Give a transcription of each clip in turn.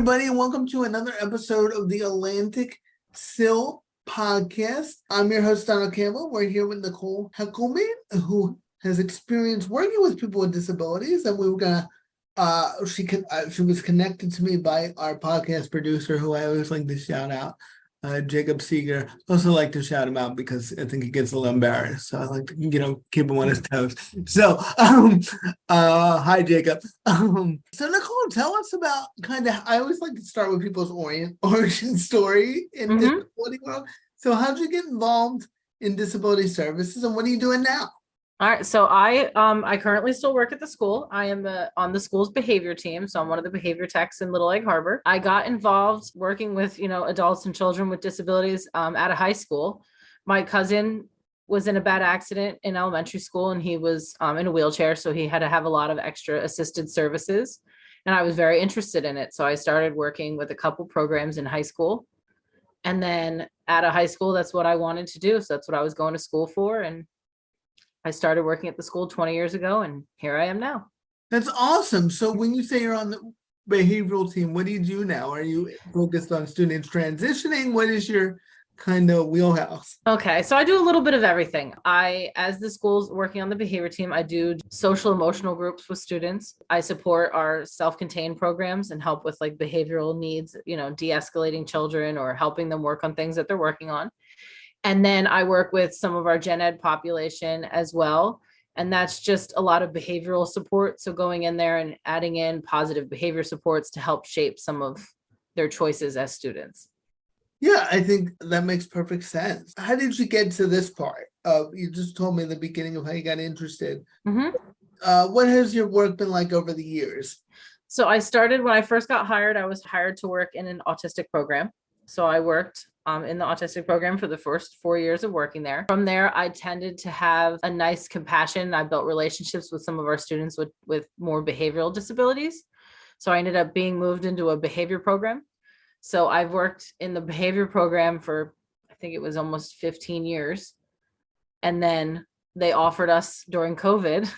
everybody, and welcome to another episode of the Atlantic CIL podcast. I'm your host, Donald Campbell. We're here with Nicole Heckelman, who has experience working with people with disabilities, and we were gonna. She was connected to me by our podcast producer, who I always like to shout out, Jacob Seeger. I also like to shout him out because I think he gets a little embarrassed. So I like to, keep him on his toes. So, hi, Jacob. So Nicole, tell us about I always like to start with people's origin story in disability world. So how'd you get involved in disability services, and what are you doing now? All right, so I currently still work at the school. I am on the school's behavior team, so I'm one of the behavior techs in Little Egg Harbor. I got involved working with adults and children with disabilities at a high school. My cousin was in a bad accident in elementary school, and he was in a wheelchair, so he had to have a lot of extra assisted services, and I was very interested in it. So I started working with a couple programs in high school, and then at a high school, that's what I wanted to do. So that's what I was going to school for, and I started working at the school 20 years ago, and here I am now. That's awesome. So when you say you're on the behavioral team, what do you do now? Are you focused on students transitioning? What is your kind of wheelhouse? Okay, so I do a little bit of everything. As the school's working on the behavior team, I do social emotional groups with students. I support our self-contained programs and help with like behavioral needs, de-escalating children or helping them work on things that they're working on. And then I work with some of our gen ed population as well. And that's just a lot of behavioral support. So going in there and adding in positive behavior supports to help shape some of their choices as students. Yeah, I think that makes perfect sense. How did you get to this part? You just told me in the beginning of how you got interested. What has your work been like over the years? So I started when I first got hired, I was hired to work in an autistic program. So I worked in the autistic program for the first 4 years of working there. From there, I tended to have a nice compassion. I built relationships with some of our students with more behavioral disabilities. So I ended up being moved into a behavior program. So I've worked in the behavior program for, I think it was almost 15 years. And then they offered us during COVID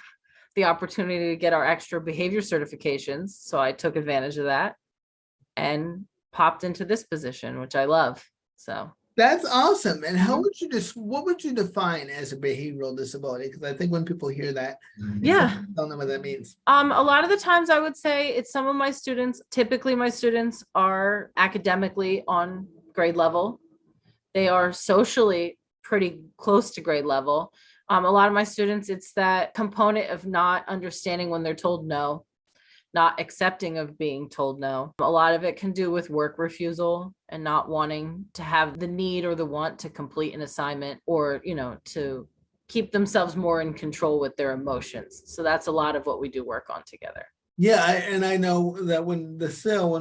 the opportunity to get our extra behavior certifications. So I took advantage of that and popped into this position, which I love. So that's awesome. And what would you define as a behavioral disability? Because I think when people hear that, don't know what that means. A lot of the times I would say it's some of my students. Typically, my students are academically on grade level. They are socially pretty close to grade level. A lot of my students, it's that component of not understanding when they're told no, not accepting of being told no. A lot of it can do with work refusal and not wanting to have the need or the want to complete an assignment or, to keep themselves more in control with their emotions. So that's a lot of what we do work on together. Yeah, and I know that when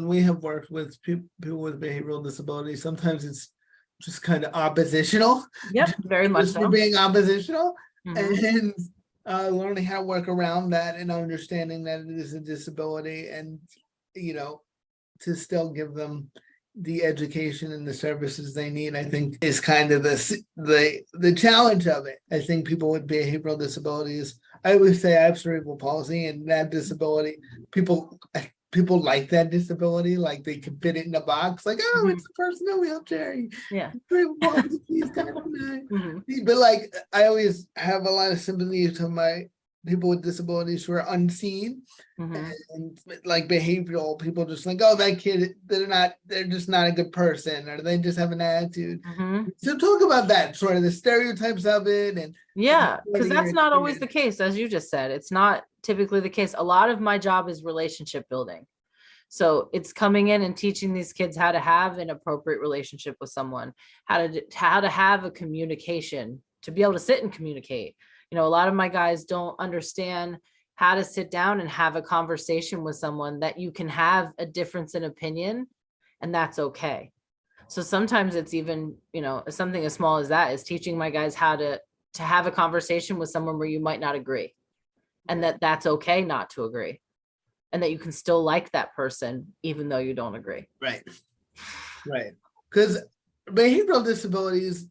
we have worked with people with behavioral disabilities, sometimes it's just kind of oppositional. Yep, very much so. Being oppositional. And learning how to work around that and understanding that it is a disability and, to still give them the education and the services they need, I think is kind of the challenge of it. I think people with behavioral disabilities, I always say I have cerebral palsy, and that disability, people like that disability, like they can fit it in a box, like, oh, it's the person in a wheelchair. Yeah. But like, I always have a lot of sympathy to my people with disabilities who are unseen, and like behavioral people, just like, oh, that kid, they're just not a good person, or they just have an attitude. So talk about that, sort of the stereotypes of it. And because that's not always the case, as you just said. It's not typically the case. A lot of my job is relationship building. So it's coming in and teaching these kids how to have an appropriate relationship with someone, how to have a communication, to be able to sit and communicate. A lot of my guys don't understand how to sit down and have a conversation with someone, that you can have a difference in opinion, and that's okay. So sometimes it's even, something as small as that is teaching my guys how to have a conversation with someone where you might not agree, and that's okay not to agree, and that you can still like that person even though you don't agree. Right. Because behavioral disabilities,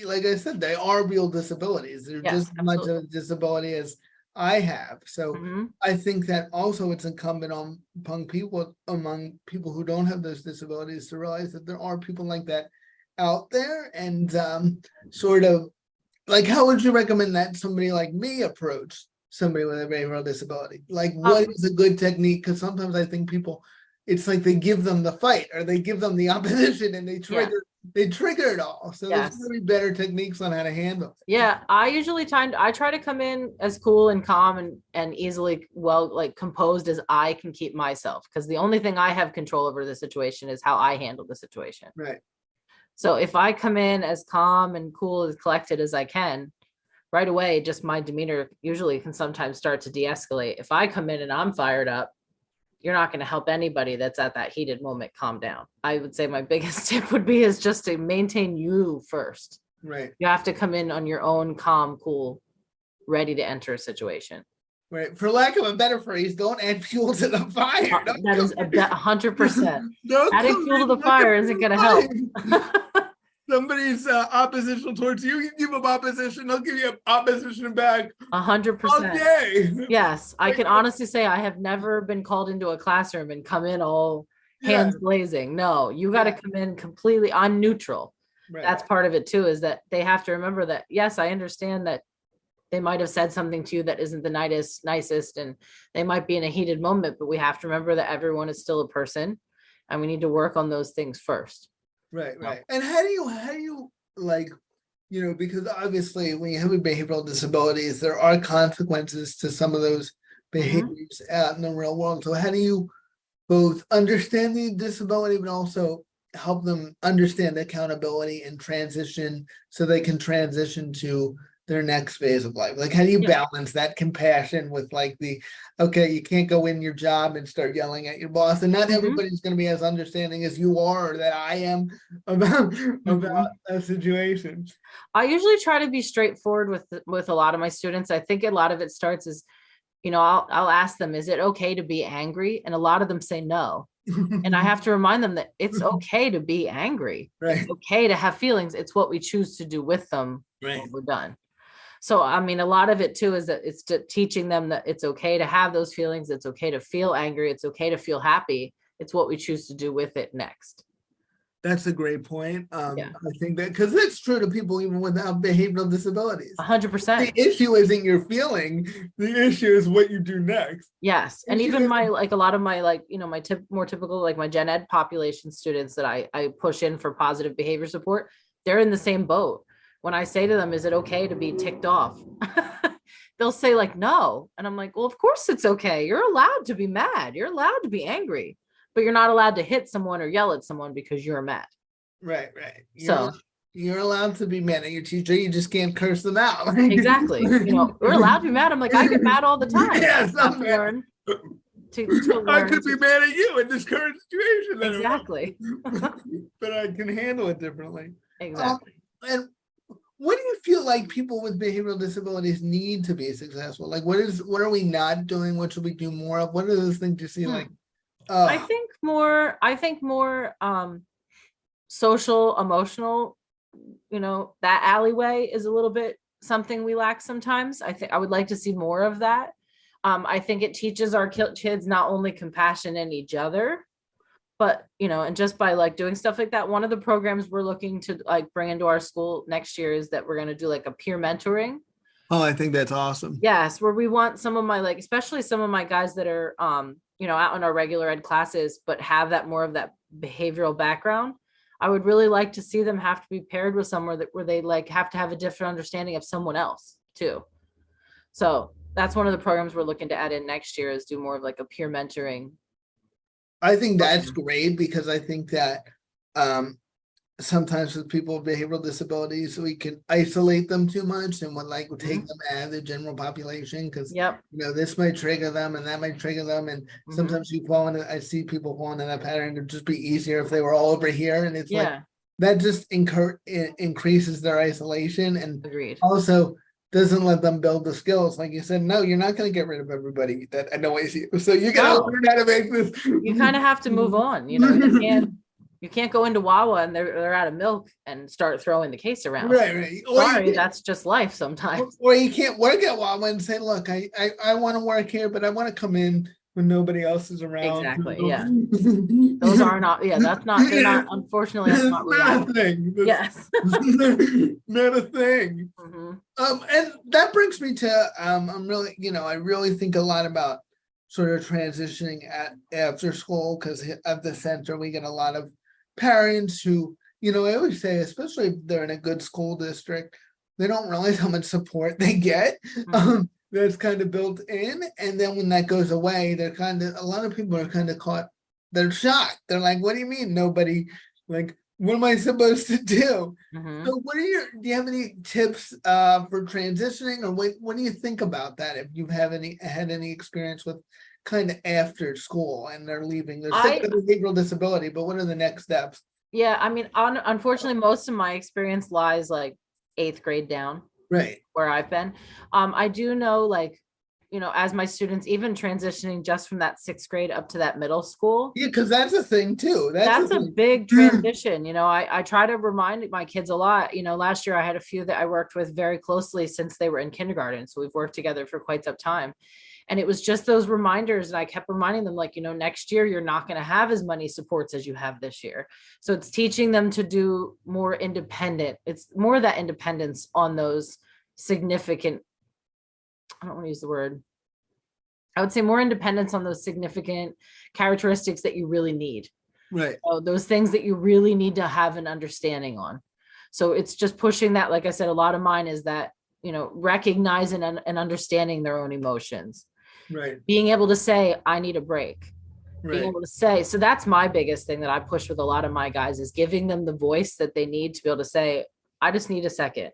like I said, they are real disabilities. They're just as much of a disability as I have. So Mhm. I think that also it's incumbent on among people who don't have those disabilities to realize that there are people like that out there, and sort of like, how would you recommend that somebody like me approach somebody with a behavioral disability? Like, what is a good technique? Because sometimes I think people, it's like they give them the fight or they give them the opposition and they trigger it all. So there's Yes. gonna be better techniques on how to handle it. Yeah, I usually I try to come in as cool and calm and easily like composed as I can keep myself, because the only thing I have control over the situation is how I handle the situation. Right. So if I come in as calm and cool as collected as I can, right away, just my demeanor usually can sometimes start to de-escalate. If I come in and I'm fired up, you're not going to help anybody that's at that heated moment calm down. I would say my biggest tip would be is just to maintain you first. Right. You have to come in on your own, calm, cool, ready to enter a situation. Right. For lack of a better phrase, don't add fuel to the fire. That is 100%. Adding fuel to the fire isn't going to help. Somebody's oppositional towards you, you give them opposition, they'll give you opposition back. 100%. Yes, I can honestly say I have never been called into a classroom and come in all hands blazing. No, you got to come in completely on neutral. Right. That's part of it too, is that they have to remember that, yes, I understand that they might have said something to you that isn't the nicest, and they might be in a heated moment, but we have to remember that everyone is still a person and we need to work on those things first. Right, right. And how do you like, because obviously when you have a behavioral disabilities, there are consequences to some of those behaviors out in the real world. So how do you both understand the disability, but also help them understand accountability and transition so they can transition to their next phase of life? Like, how do you balance that compassion with like okay, you can't go in your job and start yelling at your boss, and not everybody's going to be as understanding as you are or that I am about a situation. I usually try to be straightforward with a lot of my students. I think a lot of it starts as, I'll ask them, is it okay to be angry? And a lot of them say no. And I have to remind them that it's okay to be angry. Right. It's okay to have feelings. It's what we choose to do with them when we're done. So, I mean, a lot of it too is that it's teaching them that it's okay to have those feelings. It's okay to feel angry. It's okay to feel happy. It's what we choose to do with it next. That's a great point. I think that, because that's true to people even without behavioral disabilities. 100%. The issue isn't your feeling. The issue is what you do next. Yes. And even a lot of my more typical, like my gen ed population students that I push in for positive behavior support, they're in the same boat. When I say to them, is it okay to be ticked off? They'll say like, no. And I'm like, well, of course it's okay. You're allowed to be mad. You're allowed to be angry, but you're not allowed to hit someone or yell at someone because you're mad. Right, right. You're allowed to be mad at your teacher. You just can't curse them out. Exactly. We're allowed to be mad. I'm like, I get mad all the time. Yes, I have to learn. I could be mad at you in this current situation. Exactly. But I can handle it differently. Exactly. And what do you feel like people with behavioral disabilities need to be successful? Like, what are we not doing? What should we do more of? What are those things you see? Like, I think more social, emotional, that alleyway is a little bit something we lack sometimes. I would like to see more of that. I think it teaches our kids not only compassion in each other, but, and just by like doing stuff like that. One of the programs we're looking to like bring into our school next year is that we're going to do like a peer mentoring. Oh, I think that's awesome. Yes. Where we want some of my, especially some of my guys that are, out in our regular ed classes, but have that more of that behavioral background. I would really like to see them have to be paired with somewhere where they have to have a different understanding of someone else too. So that's one of the programs we're looking to add in next year, is do more of like a peer mentoring. I think that's great, because I think that sometimes with people with behavioral disabilities, we can isolate them too much and would take them out of the general population, because this might trigger them and that might trigger them, and sometimes I see people fall into that pattern. It'd just be easier if they were all over here, and it's that just increases their isolation, and also doesn't let them build the skills. Like you said, no, you're not going to get rid of everybody that annoys you. So you got to learn how to make this. You kind of have to move on. You can't You can't go into Wawa and they're out of milk and start throwing the case around. Right. Sorry, that's just life sometimes. Or you can't work at Wawa and say, look, I want to work here, but I want to come in when nobody else is around. Exactly. Yeah. Those are not, yeah, that's not, they're not, unfortunately, that's not a thing. Yes. Not a thing. Mm-hmm. And that brings me to, I'm really, I really think a lot about sort of transitioning after school, because at the center, we get a lot of parents who, I always say, especially if they're in a good school district, they don't realize how much support they get. Mm-hmm. That's kind of built in. And then when that goes away, a lot of people are kind of caught, they're shocked. They're like, what do you mean nobody, like, what am I supposed to do? Mm-hmm. So do you have any tips for transitioning, or what do you think about that? If you have had any experience with kind of after school and they're leaving, they're sick of behavioral disability, but what are the next steps? Yeah, I mean, unfortunately, most of my experience lies like 8th grade down, right, where I've been. I do know, like, as my students, even transitioning just from that 6th grade up to that middle school. Yeah, because that's a thing too. That's a big transition. I try to remind my kids a lot. Last year I had a few that I worked with very closely since they were in kindergarten. So we've worked together for quite some time. And it was just those reminders. And I kept reminding them, like, next year, you're not going to have as many supports as you have this year. So it's teaching them to do more independent. It's more that independence on those significant, I don't want to use the word, I would say more independence on those significant characteristics that you really need. Right. So those things that you really need to have an understanding on. So it's just pushing that. Like I said, a lot of mine is that, recognizing and understanding their own emotions. Right. Being able to say, I need a break. Right. Being able to say, so that's my biggest thing that I push with a lot of my guys, is giving them the voice that they need to be able to say, I just need a second.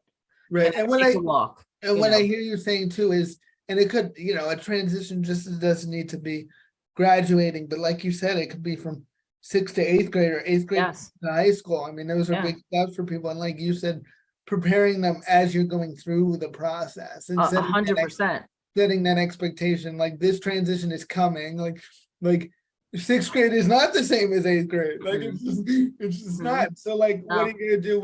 Right. And when take a walk. And what I hear you saying too is, and it could, a transition just doesn't need to be graduating, but like you said, it could be from 6th to 8th grade or 8th grade to high school. I mean, those are big steps for people. And like you said, preparing them as you're going through the process, and 100%. Setting that expectation, like this transition is coming, like 6th grade is not the same as 8th grade. Like it's just not. So like, what are you gonna do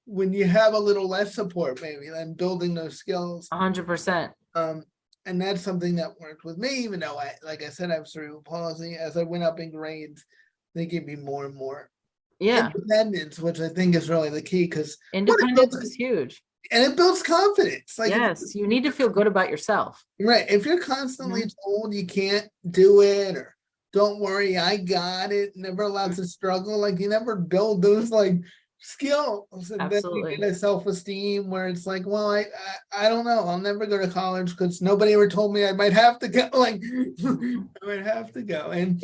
when you have a little less support, maybe, and building those skills? 100%. And that's something that worked with me, even though like I said, I have cerebral palsy. As I went up in grades, they gave me more and more independence, which I think is really the key, because independence is huge. And it builds confidence. Like, yes, you need to feel good about yourself. Right. If you're constantly told you can't do it, or don't worry, I got it, never allowed to struggle, like, you never build those like skills. And Absolutely. then you get a self-esteem where it's like, well, I don't know, I'll never go to college because nobody ever told me I might have to go. Like, I might have to go. And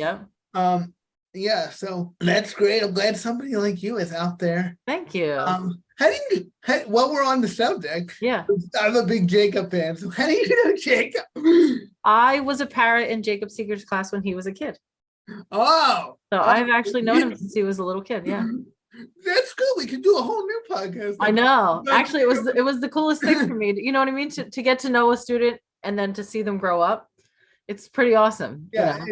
yeah, so that's great. I'm glad somebody like you is out there. Thank you. While we're on the subject, I'm a big Jacob fan. So how do you know Jacob? I was a parrot in Jacob Seeger's class when he was a kid. Oh. So I've actually known him since he was a little kid. Yeah. That's good. We can do a whole new podcast. I know. Actually, it was the coolest thing for me. You know what I mean? To get to know a student and then to see them grow up. It's pretty awesome. Yeah.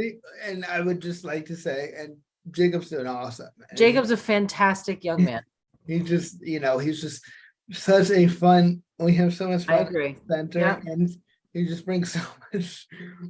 And I would just like to say, and Jacob's doing awesome. Jacob's a fantastic young man. He just, he's just such a fun. We have so much fun. I agree. Center, and he just brings so much.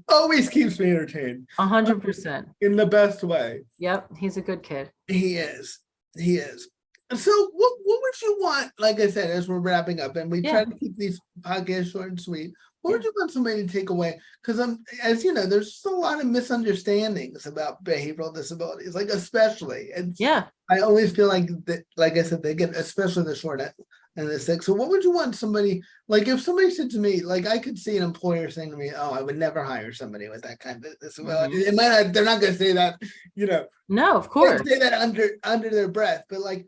Always keeps me entertained. 100%. In the best way. Yep, he's a good kid. He is. So, what would you want? Like I said, as we're wrapping up, and we try to keep these podcasts short and sweet. What would you want somebody to take away? Because as you know, there's just a lot of misunderstandings about behavioral disabilities, like especially. And I always feel like that, like I said, they get especially the short end and the sick. So what would you want somebody, like if somebody said to me, like I could see an employer saying to me, oh, I would never hire somebody with that kind of disability. It might not, they're not going to say that, No, of course. They say that under their breath, but like,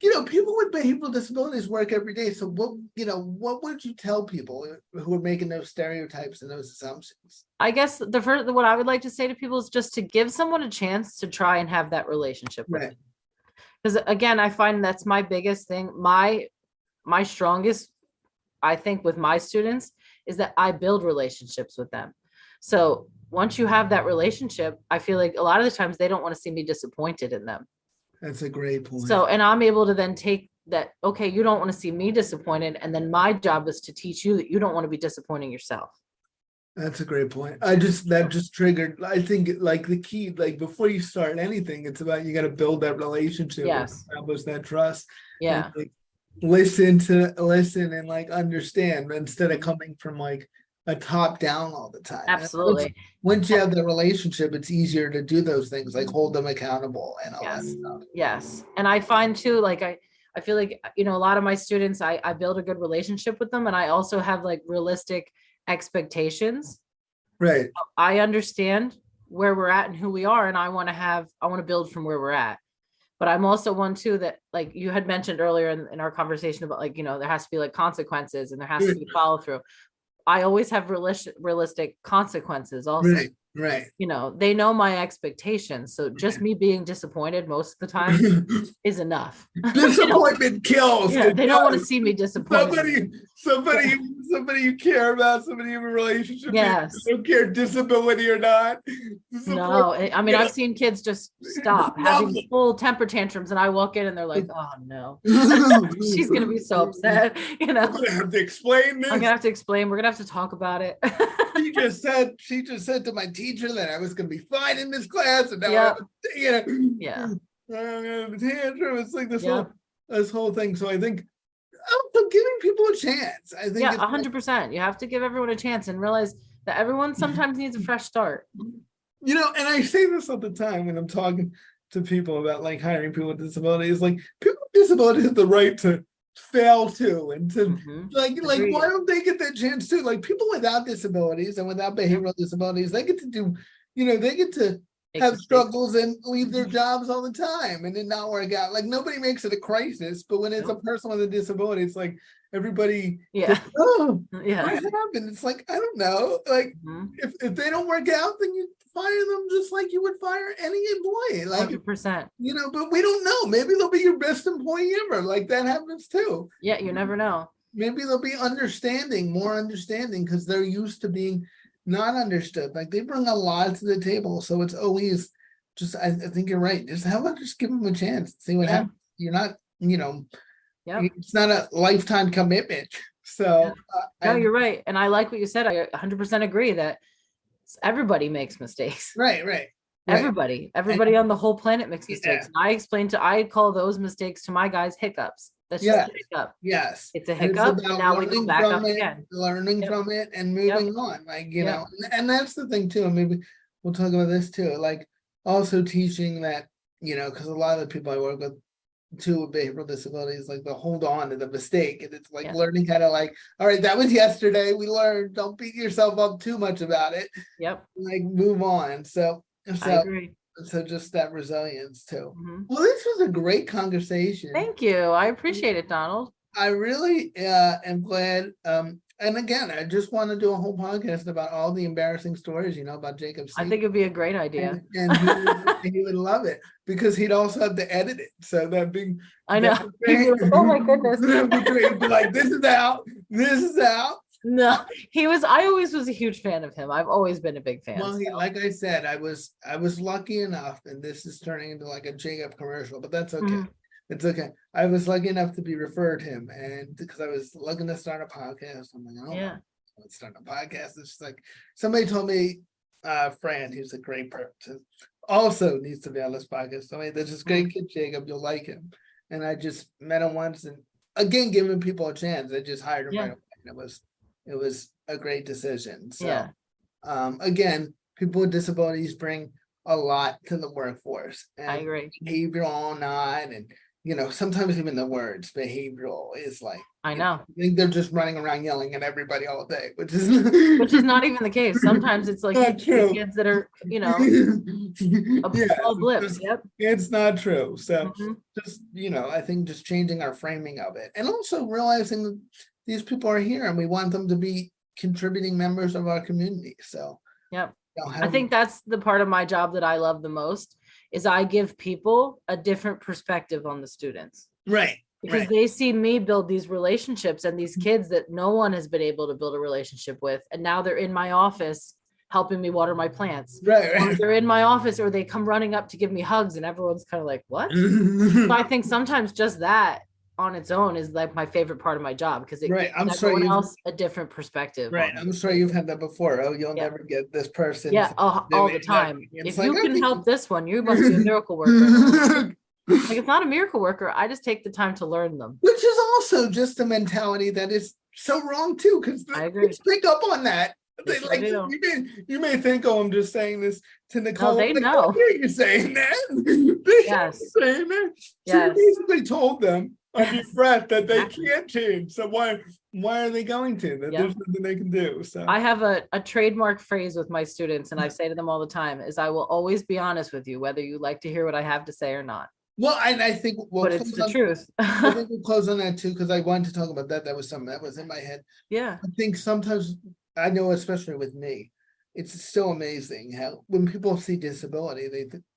people with behavioral disabilities work every day. So what would you tell people who are making those stereotypes and those assumptions? I guess what I would like to say to people is just to give someone a chance to try and have that relationship with them. Because again, I find that's my biggest thing. My strongest, I think, with my students is that I build relationships with them. So once you have that relationship, I feel like a lot of the times they don't want to see me disappointed in them. That's a great point. So, and I'm able to then take that, okay, you don't want to see me disappointed. And then my job is to teach you that you don't want to be disappointing yourself. That's a great point. That just triggered, I think like the key, like before you start anything, it's about, you got to build that relationship, Yes. establish that trust. Yeah. And like listen and like understand instead of coming from like a top down all the time. Absolutely. Once you have the relationship, it's easier to do those things, like hold them accountable and all that Yes. stuff. Yes. And I find too, like I feel like, you know, a lot of my students, I build a good relationship with them. And I also have like realistic expectations. Right. I understand where we're at and who we are. And I want to build from where we're at. But I'm also one too that, like you had mentioned earlier in our conversation about, like, you know, there has to be like consequences and there has to be follow through. I always have realistic consequences also. Right. Right. You know, they know my expectations. So just me being disappointed most of the time is enough. Disappointment kills. Yeah, they don't want to see me disappointed. Somebody you care about, somebody you have a relationship Yes. with, don't care disability or not. No, I mean, I've seen kids just stop having full temper tantrums, and I walk in and they're like, "Oh no, she's gonna be so upset." You know, I'm gonna have to explain this. I'm gonna have to explain. We're gonna have to talk about it. She just said to my teacher that I was gonna be fine in this class, and now yeah. I'm gonna have a tantrum. It's like this whole thing. So I think also giving people a chance. I think 100%. You have to give everyone a chance and realize that everyone sometimes needs a fresh start. You know, and I say this all the time when I'm talking to people about like hiring people with disabilities. Like people with disabilities have the right to fail too, and to like why don't they get that chance too? Like people without disabilities and without behavioral disabilities, they get to do, you know, they get to have struggles and leave their jobs all the time and then not work out. Like nobody makes it a crisis, but when it's a person with a disability, it's like everybody goes, oh what happened? It's like, I don't know. Like if they don't work out, then you fire them just like you would fire any employee. Like 100%. You know, but we don't know. Maybe they'll be your best employee ever. Like that happens too. Yeah, you never know. Maybe they'll be more understanding because they're used to being not understood. Like they bring a lot to the table. So it's always just, I think you're right. Just how about just give them a chance, see what happens. You're not, you know, it's not a lifetime commitment. So no, you're right. And I like what you said. I 100% agree that everybody makes mistakes. Right. Everybody on the whole planet makes mistakes. And I call those mistakes to my guys hiccups. That's just a hiccup. Yes. It's a hiccup. And now we go back up again. Learning from it and moving on. Like, you know, and that's the thing too. And maybe we'll talk about this too. Like also teaching that, you know, because a lot of the people I work with too with behavioral disabilities, like they'll hold on to the mistake. And it's like learning how to like, all right, that was yesterday. We learned, don't beat yourself up too much about it. Yep. Like move on. So I agree. So just that resilience too. Well, this was a great conversation. Thank you. I appreciate it, Donald. I really am glad. And again, I just want to do a whole podcast about all the embarrassing stories, you know, about Jacob. I think it'd be a great idea. And he would love it because he'd also have to edit it. So that'd be. I know. Oh my goodness. He'd be like, this is out. This is out. No, I always was a huge fan of him. I've always been a big fan. Well, like I said, I was lucky enough, and this is turning into like a Jacob commercial, but that's okay. It's okay. I was lucky enough to be referred him, and because I was looking to start a podcast, I'm like, let's start a podcast. It's just like somebody told me, Fran, who's a great person, also needs to be on this podcast. So there's this great kid, Jacob, you'll like him. And I just met him once, and again, giving people a chance. I just hired him right away, and it was a great decision. So again, people with disabilities bring a lot to the workforce. And I agree. Behavioral not, and you know, sometimes even the words behavioral is like, I know. I think they're just running around yelling at everybody all day, which is not even the case. Sometimes it's like kids that are, you know, small blips. Yep. It's not true. So just, you know, I think just changing our framing of it, and also realizing that these people are here and we want them to be contributing members of our community. So I think that's the part of my job that I love the most is I give people a different perspective on the students. Right. Because they see me build these relationships and these kids that no one has been able to build a relationship with. And now they're in my office helping me water my plants. Right, Or right. they're in my office, or they come running up to give me hugs, and everyone's kind of like, what? So I think sometimes just that on its own is like my favorite part of my job, because it Right. I'm gives sure everyone you've else a different perspective right. on it. I'm sure you've had that before. Oh, you'll Yeah. never get this person Yeah, to all do the time. exactly. It's If like, you can okay. help this one, you must be a miracle worker. Like, it's not a miracle worker. I just take the time to learn them. Which is also just a mentality that is so wrong too, because I agree. kids pick up on that. They They sure like do. you may think, oh, I'm just saying this to Nicole. they Like, know. I hear you saying that. They hear Yes. you saying that. So Yes. you basically told them under Yes. breath that they Exactly. can't change. So why are they going to? That Yep. there's nothing they can do. So I have a trademark phrase with my students, and I say to them all the time, is I will always be honest with you, whether you like to hear what I have to say or not. well, and I think But it's the truth. I think we'll close on that too, because I wanted to talk about that. That was something that was in my head. Yeah. I think sometimes, I know, especially with me, it's still amazing how when people see disability,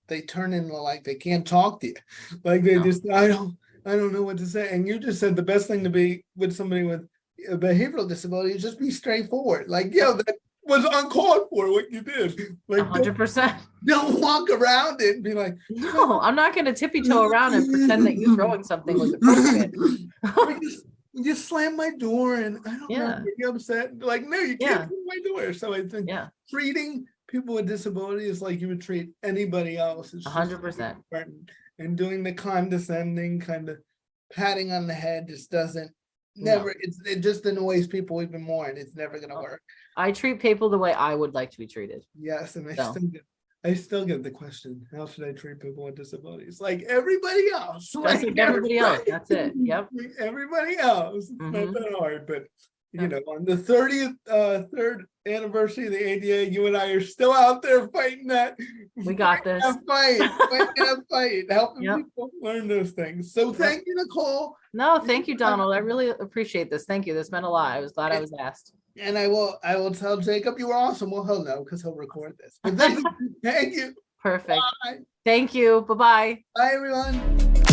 they turn into like they can't talk to you, like they No. just I don't know what to say. And you just said the best thing to be with somebody with a behavioral disability is just be straightforward. Like, yeah, that was uncalled for what you did. Like, 100%. don't walk around it and be like, No, I'm not going to tippy toe around and pretend that you throwing something was appropriate. you slam my door and I don't know, Yeah. you're upset. Like, no, you Yeah. can't slam my door. So I think Yeah. treating people with disabilities like you would treat anybody else is just 100%. important. And doing the condescending kind of patting on the head just doesn't it just annoys people even more, and it's never gonna work. I treat people the way I would like to be treated. Yes, and So. I still get the question, how should I treat people with disabilities? Like everybody else. Just like everybody else. That's it. Yep. Like everybody else. It's not Mhm. that hard, but you Yeah. know, on the 30th third anniversary of the ADA, you and I are still out there fighting that. We got this. Fighting that fight, helping Yep. people learn those things. So thank you, Nicole. No, thank you, Donald. I really appreciate this. Thank you. This meant a lot. I was glad I was asked. And I will tell Jacob you were awesome. Well, he'll know because he'll record this. But thank you. Perfect. Bye. Thank you. Bye-bye. Bye, everyone.